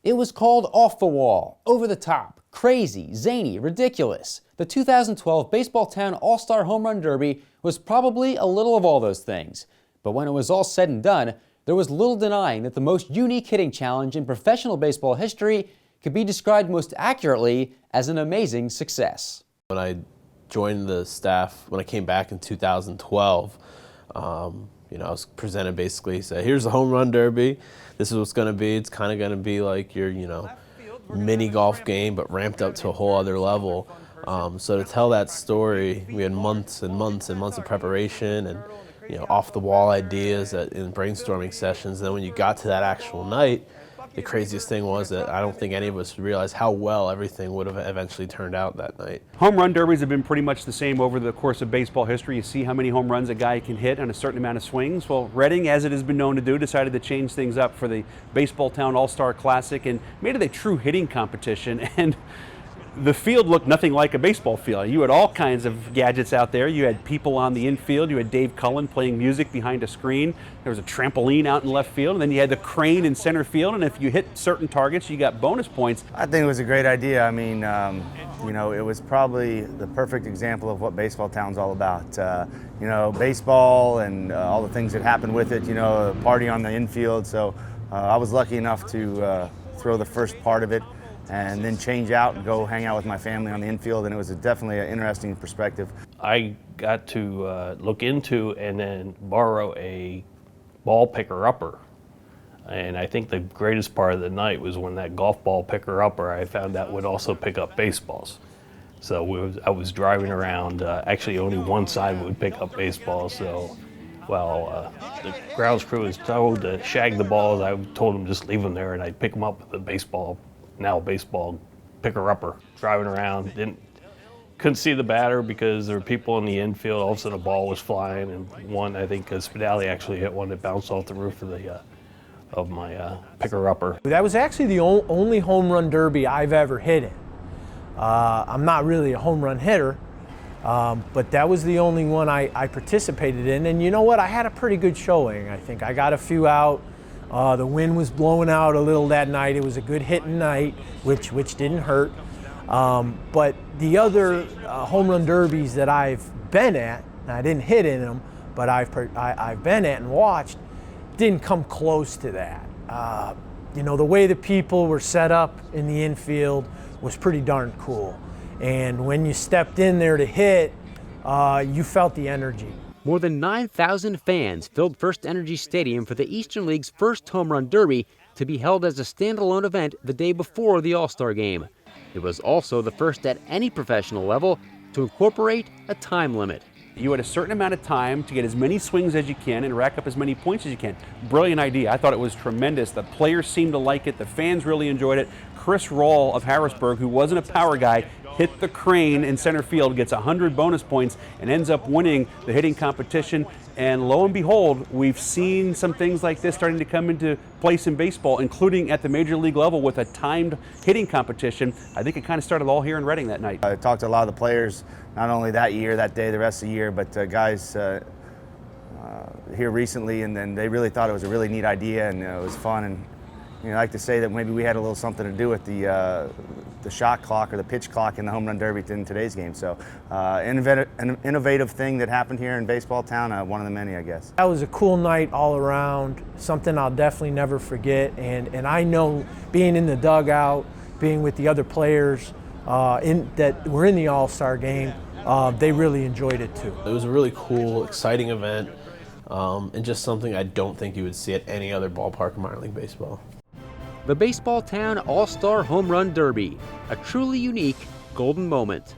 It was called off the wall, over the top, crazy, zany, ridiculous. The 2012 Baseballtown All-Star Home Run Derby was probably a little of all those things. But when it was all said and done, there was little denying that the most unique hitting challenge in professional baseball history could be described most accurately as an amazing success. When I joined the staff, when I came back in 2012, I was presented basically, said, here's the home run derby. This is what's going to be. It's kind of going to be like your, mini golf game, but ramped up to a whole other level. So to tell that story, we had months and months and months of preparation and, off the wall ideas in brainstorming sessions. And then when you got to that actual night, the craziest thing was that I don't think any of us realized how well everything would have eventually turned out that night. Home run derbies have been pretty much the same over the course of baseball history. You see how many home runs a guy can hit on a certain amount of swings. Well, Reading, as it has been known to do, decided to change things up for the Baseballtown All-Star Classic and made it a true hitting competition. And the field looked nothing like a baseball field. You had all kinds of gadgets out there. You had people on the infield. You had Dave Cullen playing music behind a screen. There was a trampoline out in left field. And then you had the crane in center field. And if you hit certain targets, you got bonus points. I think it was a great idea. I mean, it was probably the perfect example of what Baseballtown's all about. Baseball and all the things that happened with it, a party on the infield. So I was lucky enough to throw the first part of it and then change out and go hang out with my family on the infield, and it was definitely an interesting perspective. I got to look into and then borrow a ball picker-upper, and I think the greatest part of the night was when that golf ball picker-upper I found out would also pick up baseballs. So I was driving around, actually only one side would pick up baseballs, so while the grounds crew was told to shag the balls, I told them just leave them there and I'd pick them up with a baseball picker-upper. Driving around, couldn't see the batter because there were people in the infield. All of a sudden a ball was flying, and one, I think Spadali actually hit one that bounced off the roof of my picker-upper. That was actually the only home run derby I've ever hit in. I'm not really a home run hitter, but that was the only one I participated in. And you know what? I had a pretty good showing, I think. I got a few out. The wind was blowing out a little that night. It was a good hitting night, which didn't hurt. But the other home run derbies that I've been at, and I didn't hit in them, but I've been at and watched, didn't come close to that. The way the people were set up in the infield was pretty darn cool. And when you stepped in there to hit, you felt the energy. More than 9,000 fans filled First Energy Stadium for the Eastern League's first home run derby, to be held as a standalone event the day before the All-Star game. It was also the first at any professional level to incorporate a time limit. You had a certain amount of time to get as many swings as you can and rack up as many points as you can. Brilliant idea. I thought it was tremendous. The players seemed to like it. The fans really enjoyed it. Chris Rawl of Harrisburg, who wasn't a power guy, hit the crane in center field, gets 100 bonus points, and ends up winning the hitting competition. And lo and behold, we've seen some things like this starting to come into place in baseball, including at the major league level with a timed hitting competition. I think it kind of started all here in Reading that night. I talked to a lot of the players, not only that year, that day, the rest of the year, but guys here recently, and then they really thought it was a really neat idea, and it was fun. And I like to say that maybe we had a little something to do with the shot clock or the pitch clock in the home run derby in today's game. So an innovative thing that happened here in Baseballtown, one of the many, I guess. That was a cool night all around, something I'll definitely never forget. And I know being in the dugout, being with the other players that were in the All-Star game, they really enjoyed it too. It was a really cool, exciting event, and just something I don't think you would see at any other ballpark in minor league baseball. The Baseballtown All-Star Home Run Derby, a truly unique golden moment.